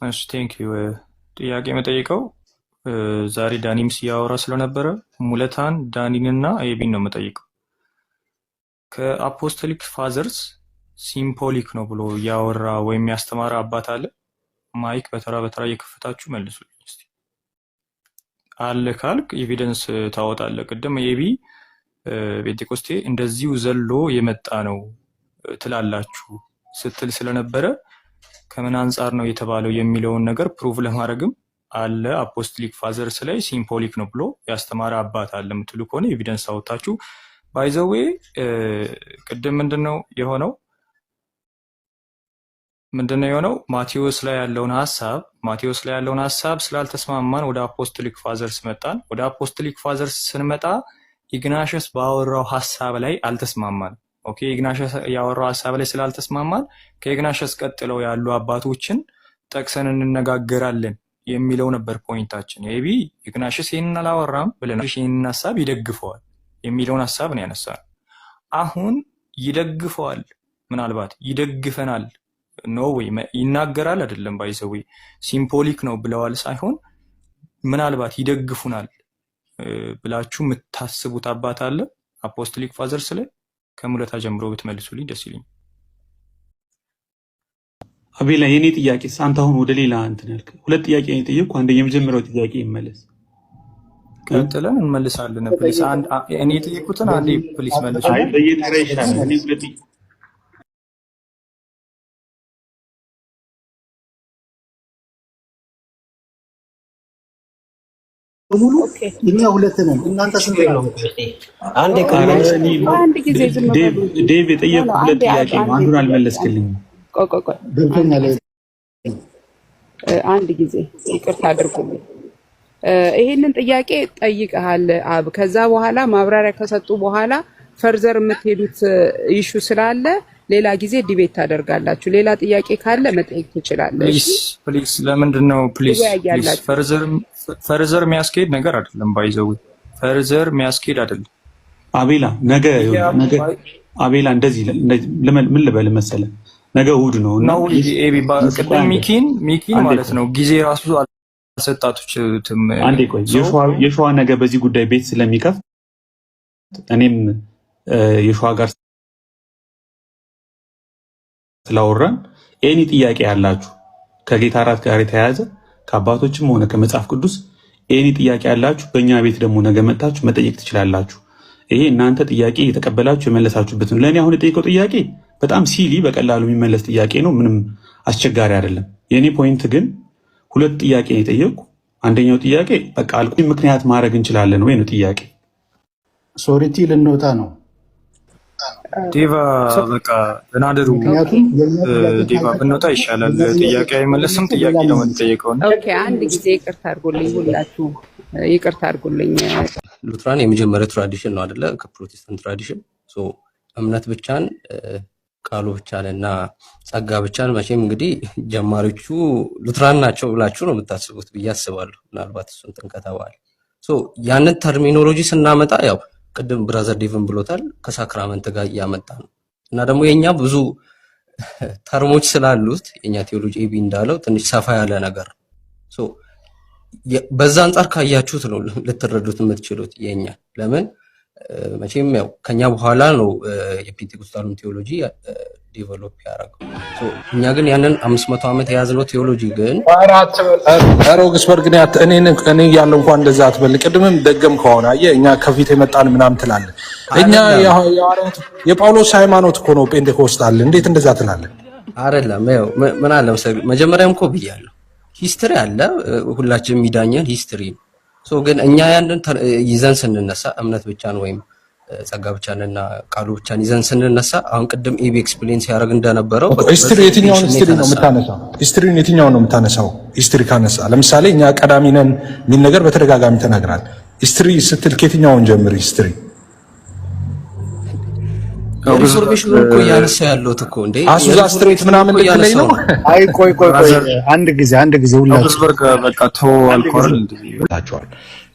እሺ ቴንክ ዩ። ጥያቄ መጠይቀው ዛሬ ዳኒም ሲያወራ ስለነበረ ሙለታን ዳኒንና ኤቢን ነው የምጠይቀው። ከአፖስቶሊክ ፋዘርስ ሲምቦሊክ ነው ብሎ ያወራ ወይም ያስተማረ አባት አለ? ማይክ በተራ በተራ እየከፈታችሁ መልሱልኝ እስቲ። አለ ካልክ ኤቪደንስ ታወጣለህ። ቅድም ኤቢ ጴንጤቆስቴ እንደዚሁ ዘሎ የመጣ ነው ትላላችሁ ስትል ስለነበረ ከምን አንጻር ነው የተባለው የሚለውን ነገር ፕሩቭ ለማድረግም አለ አፖስቶሊክ ፋዘርስ ላይ ሲምቦሊክ ነው ብሎ ያስተማረ አባት አለ የምትሉ ከሆነ ኤቪደንስ አወጣችሁ። ባይዘዌ ቅድም ምንድነው የሆነው ማቴዎስ ላይ ያለውን ሐሳብ ስላልተስማማን ወደ አፖስቶሊክ ፋዘርስ መጣን። ወደ አፖስቶሊክ ፋዘርስ ስንመጣ ኢግናሽስ ባወራው ሐሳብ ላይ አልተስማማን። ኦኬ ኢግናሽስ ያወራው ሐሳብ ላይ ስላልተስማማን ከኢግናሽስ ቀጥለው ያሉ አባቶችን ጠቅሰን እንነጋገራለን የሚለው ነበር ፖይንታችን። ኤቢ ኢግናሽስ ይሄንን አላወራም ብለን ይሄንን ሐሳብ ይደግፈዋል የሚለውን ሐሳብ ነው ያነሳነው። አሁን ይደግፈዋል፣ ምናልባት ይደግፈናል ኖ ወይ ይናገራል አይደለም ባይዘው ሲምቦሊክ ነው ብለዋል ሳይሆን ምናልባት ይደግፉናል ብላችሁ የምታስቡት አባት አለ አፖስቶሊክ ፋዘርስ ላይ? ከሙለታ ጀምሮ ብትመልሱልኝ ደስ ይለኛል። አቤላ የኔ ጥያቄ አንተ አሁን ወደ ሌላ እንትን ያልክ ሁለት ጥያቄ ነው የጠየቅኩ። አንደ የመጀመሪያው ጥያቄ ይመለስ፣ ቀጥለን እንመልሳለን። ፕሊስ እኔ የጠየቁትን አንዴ ፕሊስ መልሱ። አይ በየተራ ይሻላል። እኔ ሁለት ሙሉ እኛ ሁለት ነን፣ እናንተ ስንት ነው? አንድ ጊዜ ዴቭ የጠየቅኩ ሁለት ጥያቄ ነው፣ አንዱን አልመለስክልኝም። ቆይ አንድ ጊዜ ይቅርታ አድርጉልኝ። ይሄንን ጥያቄ ጠይቀሃል አብ። ከዛ በኋላ ማብራሪያ ከሰጡ በኋላ ፈርዘር የምትሄዱት ኢሹ ስላለ ሌላ ጊዜ ዲቤት ታደርጋላችሁ። ሌላ ጥያቄ ካለ መጠየቅ ትችላለህ። ፕሊስ ለምንድን ነው ፕሊስ ፈርዘር የሚያስኬድ ነገር አይደለም። ባይዘው ፈርዘር የሚያስኬድ አይደለም። አቤላ እንደዚህ ምን ልበል መሰለህ፣ ነገ እሑድ ነው እና ቅድም ሚኪን ማለት ነው ጊዜ ራሱ አልሰጣችሁትም። አንዴ ቆይ የሸዋ ነገ በዚህ ጉዳይ ቤት ስለሚከፍት እኔም የሸዋ ጋር ስላወራን ኤኒ ጥያቄ ያላችሁ ከጌታ እራት ጋር የተያያዘ ከአባቶችም ሆነ ከመጽሐፍ ቅዱስ ኤኒ ጥያቄ ያላችሁ በእኛ ቤት ደግሞ ነገ መጣችሁ መጠየቅ ትችላላችሁ። ይሄ እናንተ ጥያቄ የተቀበላችሁ የመለሳችሁበት ነው። ለእኔ አሁን የጠየቀው ጥያቄ በጣም ሲሊ በቀላሉ የሚመለስ ጥያቄ ነው። ምንም አስቸጋሪ አይደለም። የእኔ ፖይንት ግን ሁለት ጥያቄ ነው የጠየቅኩ። አንደኛው ጥያቄ በቃ አልኩኝ ምክንያት ማድረግ እንችላለን ወይ ነው ጥያቄ። ሶሪቲ ልንወጣ ነው ዲቫ በቃ ተናደሩ። ዲቫ ብንወጣ ይሻላል። ጥያቄ አይመለስም። ጥያቄ ነው የምንጠየቀው። ኦኬ አንድ ጊዜ ይቅርታ አድርጉልኝ፣ ሁላችሁ ይቅርታ አድርጉልኝ። ሉትራን የመጀመሪያው ትራዲሽን ነው አይደለ? ከፕሮቴስታንት ትራዲሽን እምነት ብቻን ቃሉ ብቻን እና ጸጋ ብቻን መቼም እንግዲህ ጀማሪዎቹ ሉትራን ናቸው ብላችሁ ነው የምታስቡት ብዬ አስባለሁ። ምናልባት እሱን ከተባለ ያንን ተርሚኖሎጂ ስናመጣ ያው ቅድም ብራዘር ዴቭን ብሎታል ከሳክራመንት ጋር እያመጣ ነው እና ደግሞ የኛ ብዙ ተርሞች ስላሉት የኛ ቴዎሎጂ ኤቢ እንዳለው ትንሽ ሰፋ ያለ ነገር ነው። በዛ አንፃር ካያችሁት ነው ልትረዱት የምትችሉት የኛ ለምን መቼም ያው ከኛ በኋላ ነው የፔንቴኮስታሉን ቴዎሎጂ ዴቨሎፕ ያደረገው። እኛ ግን ያንን 500 ዓመት የያዝነው ቴዎሎጂ ግን ሮግስበርግ እኔ ያለው እንኳን እንደዛ አትበል። ቅድምም ደገም ከሆነ አየህ እኛ ከፊት የመጣን ምናምን ትላለህ። እኛ የጳውሎስ ሃይማኖት እኮ ነው ፔንቴኮስታል። እንዴት እንደዛ ትላለህ? አይደለም ያው ምን አለ መሰለህ መጀመሪያም እኮ ብያለሁ ሂስትሪ አለ፣ ሁላችንም የሚዳኘን ሂስትሪ ነው። ግን እኛ ያንን ይዘን ስንነሳ እምነት ብቻን ወይም ጸጋ ብቻንና ቃሉ ብቻን ይዘን ስንነሳ አሁን ቅድም ኤቢ ኤክስፕሌን ሲያደርግ እንደነበረው የትኛውን ነው የምታነሳው? ሂስትሪ ካነሳ ለምሳሌ እኛ ቀዳሚ ነን የሚል ነገር በተደጋጋሚ ተናግራል። ሂስትሪ ስትል ከየትኛውን ጀምር? ሂስትሪ ኢንፎርሜሽን እኮ ያነሳ ያለው እኮ እንዴ አሱዛ ስትሬት ምናምን ልትለኝ ነው? አይ ቆይ አንድ ጊዜ ሁላችሁ በቃ ተው አልኮል ታጫዋል።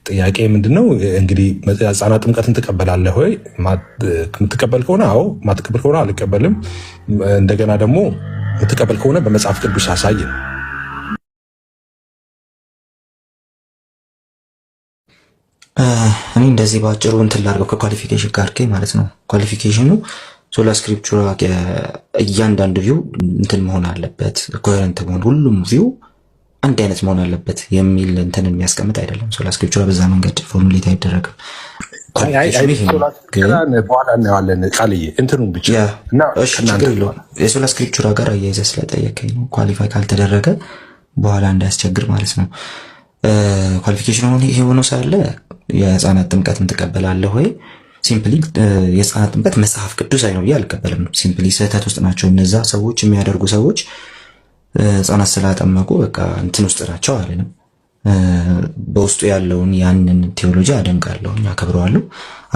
ጥያቄ ምንድነው እንግዲህ ሕፃናት ጥምቀትን ትቀበላለህ ወይ? የምትቀበል ከሆነ አዎ፣ ማትቀበል ከሆነ አልቀበልም። እንደገና ደግሞ የምትቀበል ከሆነ በመጽሐፍ ቅዱስ አሳይ ነው። እኔ እንደዚህ ባጭሩ እንትን ላድርገው ከኳሊፊኬሽን ጋር ማለት ነው። ኳሊፊኬሽኑ ሶላ ስክሪፕቹራ እያንዳንዱ ቪው እንትን መሆን አለበት፣ ኮሄረንት መሆን፣ ሁሉም ቪው አንድ አይነት መሆን አለበት የሚል እንትን የሚያስቀምጥ አይደለም። ሶላ ስክሪፕቹራ በዛ መንገድ ፎርሙሌት አይደረግም። በኋላ እናየዋለን። ቃልዬ እንትኑን ብቻ እና ችግር የለውም። የሶላ ስክሪፕቹራ ጋር አያይዘህ ስለጠየቀኝ ነው። ኳሊፋይ ካልተደረገ በኋላ እንዳያስቸግር ማለት ነው። ኳሊፊኬሽን ይሄ ሆኖ ሳለ የህፃናት ጥምቀትን ትቀበላለህ ወይ? ሲምፕሊ የህፃናት ጥምቀት መጽሐፍ ቅዱሳዊ ነው ብዬ አልቀበልም። ሲምፕሊ ስህተት ውስጥ ናቸው እነዛ ሰዎች የሚያደርጉ ሰዎች ህፃናት ስላጠመቁ በቃ እንትን ውስጥ ናቸው አለንም። በውስጡ ያለውን ያንን ቴዎሎጂ አደንቃለሁ፣ አከብረዋለሁ።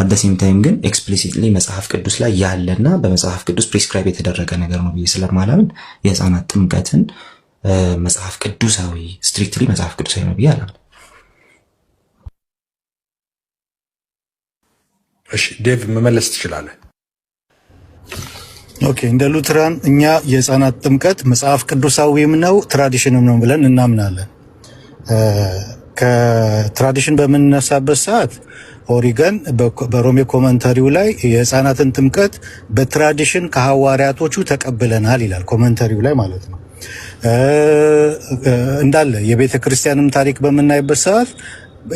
አት ሴም ታይም ግን ኤክስፕሊሲትሊ መጽሐፍ ቅዱስ ላይ ያለና በመጽሐፍ ቅዱስ ፕሪስክራይብ የተደረገ ነገር ነው ብዬ ስለማላምን የህፃናት ጥምቀትን መጽሐፍ ቅዱሳዊ ስትሪክትሊ መጽሐፍ ቅዱሳዊ ነው ብዬ አላምንም። እሺ ዴቭ መመለስ ትችላለህ። ኦኬ፣ እንደ ሉትራን እኛ የህፃናት ጥምቀት መጽሐፍ ቅዱሳዊም ነው ትራዲሽንም ነው ብለን እናምናለን። ከትራዲሽን በምንነሳበት ሰዓት ኦሪገን በሮሜ ኮመንተሪው ላይ የህፃናትን ጥምቀት በትራዲሽን ከሐዋርያቶቹ ተቀብለናል ይላል። ኮመንተሪው ላይ ማለት ነው። እንዳለ የቤተ ክርስቲያንም ታሪክ በምናይበት ሰዓት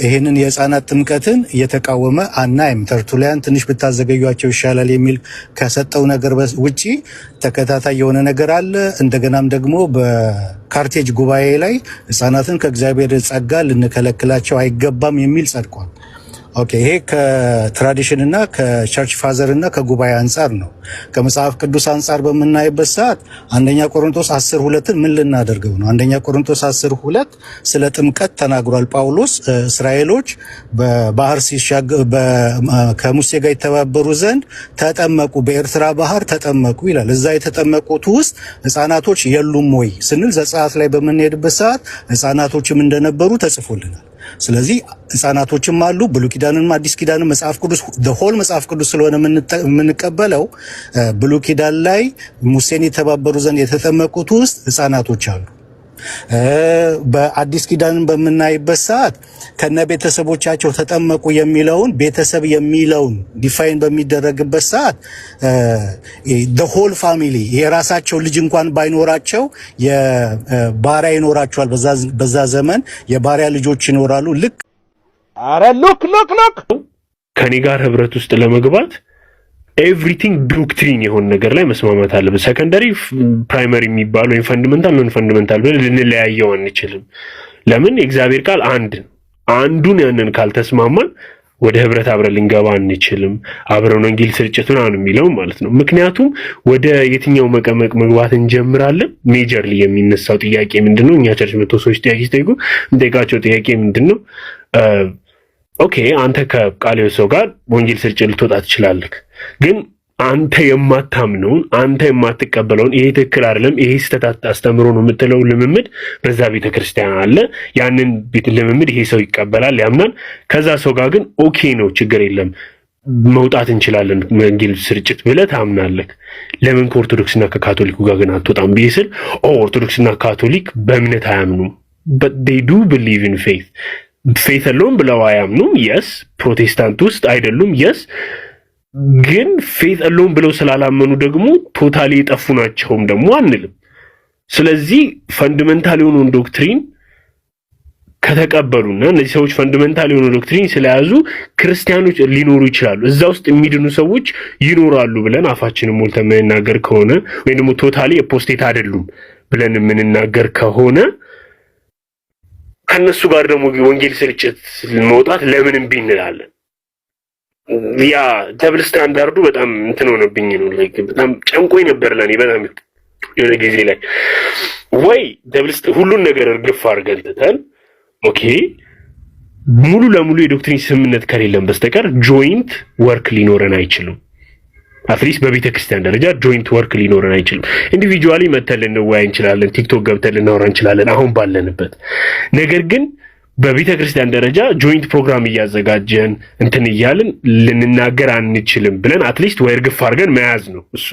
ይህንን የህፃናት ጥምቀትን እየተቃወመ አናይም። ተርቱሊያን ትንሽ ብታዘገዩቸው ይሻላል የሚል ከሰጠው ነገር ውጪ ተከታታይ የሆነ ነገር አለ። እንደገናም ደግሞ በካርቴጅ ጉባኤ ላይ ህፃናትን ከእግዚአብሔር ጸጋ ልንከለክላቸው አይገባም የሚል ጸድቋል። ኦኬ፣ ይሄ ከትራዲሽን እና ከቸርች ፋዘር እና ከጉባኤ አንጻር ነው። ከመጽሐፍ ቅዱስ አንጻር በምናይበት ሰዓት አንደኛ ቆሮንቶስ 10:2 ምን ልናደርገው ነው? አንደኛ ቆሮንቶስ 10:2 ስለ ጥምቀት ተናግሯል ጳውሎስ። እስራኤሎች በባህር ሲሻገሩ ከሙሴ ጋር የተባበሩ ዘንድ ተጠመቁ፣ በኤርትራ ባህር ተጠመቁ ይላል። እዛ የተጠመቁት ውስጥ ህፃናቶች የሉም ወይ ስንል ዘጸአት ላይ በምንሄድበት ሰዓት ህፃናቶችም እንደነበሩ ተጽፎልናል። ስለዚህ ህፃናቶችም አሉ። ብሉይ ኪዳንም አዲስ ኪዳንም መጽሐፍ ቅዱስ ሆል መጽሐፍ ቅዱስ ስለሆነ የምንቀበለው ብሉይ ኪዳን ላይ ሙሴን የተባበሩ ዘንድ የተጠመቁት ውስጥ ህፃናቶች አሉ። በአዲስ ኪዳንን በምናይበት ሰዓት ከነ ቤተሰቦቻቸው ተጠመቁ የሚለውን ቤተሰብ የሚለውን ዲፋይን በሚደረግበት ሰዓት the whole family የራሳቸው ልጅ እንኳን ባይኖራቸው የባሪያ ይኖራቸዋል። በዛ ዘመን የባሪያ ልጆች ይኖራሉ። ልክ አረ ሉክ ከኔ ጋር ህብረት ውስጥ ለመግባት ኤቭሪቲንግ ዶክትሪን የሆነ ነገር ላይ መስማማት አለበት። ሰከንደሪ ፕራይመሪ የሚባለው ወይም ፈንዳመንታል ኖን ፈንዳመንታል ብለን ልንለያየው አንችልም። ለምን? የእግዚአብሔር ቃል አንዱን ያንን ካልተስማማን ወደ ህብረት አብረን ልንገባ አንችልም። አብረን ወንጌል ስርጭቱን አሁን የሚለው ማለት ነው። ምክንያቱም ወደ የትኛው መቀመቅ መግባት እንጀምራለን? ሜጀርሊ የሚነሳው ጥያቄ ምንድነው? እኛ ቸርች መጥቶ ሰዎች ጥያቄ ሲጠይቁ እንጠይቃቸው ጥያቄ ምንድነው? ኦኬ አንተ ከቃሌው ሰው ጋር ወንጌል ስርጭት ልትወጣ ትችላለህ፣ ግን አንተ የማታምነውን አንተ የማትቀበለውን ይሄ ትክክል አይደለም ይሄ ስህተት አስተምሮ ነው የምትለው ልምምድ በዛ ቤተክርስቲያን አለ። ያንን ልምምድ ይሄ ሰው ይቀበላል ያምናል። ከዛ ሰው ጋር ግን ኦኬ ነው ችግር የለም መውጣት እንችላለን ወንጌል ስርጭት ብለህ ታምናለህ። ለምን ከኦርቶዶክስና ከካቶሊኩ ጋር ግን አትወጣም ብዬ ስል ኦርቶዶክስና ካቶሊክ በእምነት አያምኑም but they do believe in faith alone ብለው አያምኑም። የስ ፕሮቴስታንት ውስጥ አይደሉም። የስ ግን ፌት አሎን ብለው ስላላመኑ ደግሞ ቶታሊ የጠፉ ናቸውም ደግሞ አንልም። ስለዚህ ፈንዳሜንታል የሆነውን ዶክትሪን ከተቀበሉና እነዚህ ሰዎች ፈንዳሜንታል የሆነ ዶክትሪን ስለያዙ ክርስቲያኖች ሊኖሩ ይችላሉ፣ እዛ ውስጥ የሚድኑ ሰዎች ይኖራሉ ብለን አፋችንን ሞልተን የምንናገር ከሆነ ወይም ደግሞ ቶታሊ የፖስቴት አይደሉም ብለን የምንናገር ከሆነ ከነሱ ጋር ደግሞ ወንጌል ስርጭት መውጣት ለምን እምቢ እንላለን? ያ ደብል ስታንዳርዱ በጣም እንትን ሆነብኝ ነው። ላይክ በጣም ጨንቆኝ ነበር ለኔ በጣም የሆነ ጊዜ ላይ ወይ ሁሉን ነገር እርግፍ አድርገን ትተን ኦኬ ሙሉ ለሙሉ የዶክትሪን ስምምነት ከሌለን በስተቀር ጆይንት ወርክ ሊኖረን አይችልም። አትሊስት በቤተ ክርስቲያን ደረጃ ጆይንት ወርክ ሊኖረን አይችልም። ኢንዲቪጁዋሊ መተን ልንወያይ እንችላለን፣ ቲክቶክ ገብተን ልናወራ እንችላለን አሁን ባለንበት። ነገር ግን በቤተ ክርስቲያን ደረጃ ጆይንት ፕሮግራም እያዘጋጀን እንትን እያልን ልንናገር አንችልም ብለን አትሊስት ወይ እርግፍ አድርገን መያዝ ነው። እሱ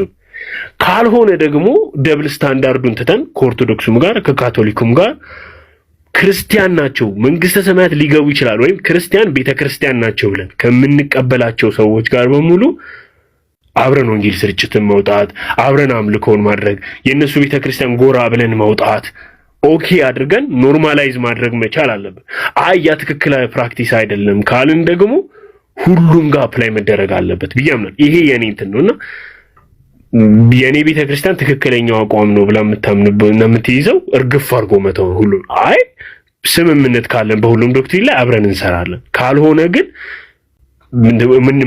ካልሆነ ደግሞ ደብል ስታንዳርዱን ትተን ከኦርቶዶክሱም ጋር ከካቶሊኩም ጋር ክርስቲያን ናቸው መንግስተ ሰማያት ሊገቡ ይችላል ወይም ክርስቲያን ቤተክርስቲያን ናቸው ብለን ከምንቀበላቸው ሰዎች ጋር በሙሉ አብረን ወንጌል ስርጭትን መውጣት፣ አብረን አምልኮን ማድረግ፣ የነሱ ቤተክርስቲያን ጎራ ብለን መውጣት ኦኬ አድርገን ኖርማላይዝ ማድረግ መቻል አለብን። ያ ትክክለኛ ፕራክቲስ አይደለም ካልን ደግሞ ሁሉም ጋር አፕላይ መደረግ አለበት ብዬ አምናለሁ። ይሄ የኔ እንትን ነውና የኔ ቤተክርስቲያን ትክክለኛው አቋም ነው ብላ የምትይዘው እርግፍ አድርጎ መተው ሁሉ ስምምነት ካለን በሁሉም ዶክትሪን ላይ አብረን እንሰራለን። ካልሆነ ግን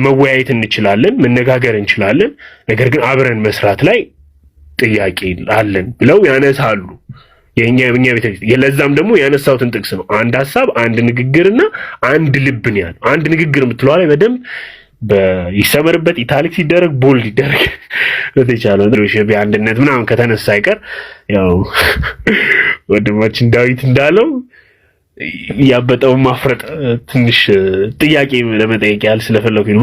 መወያየት እንችላለን፣ መነጋገር እንችላለን። ነገር ግን አብረን መስራት ላይ ጥያቄ አለን ብለው ያነሳሉ። የኛ ቤተክርስቲያን ለዛም ደግሞ ያነሳውትን ጥቅስ ነው አንድ ሐሳብ አንድ ንግግርና አንድ ልብን ያለው አንድ ንግግር የምትለው ላይ በደንብ ይሰመርበት፣ ኢታሊክ ሲደረግ ቦልድ ይደረግ በተቻለው ድረስ በአንድነት ምናምን ከተነሳ አይቀር ያው ወንድማችን ዳዊት እንዳለው ያበጠው ማፍረጥ ትንሽ ጥያቄ ለመጠየቅ ያህል ስለፈለኩኝ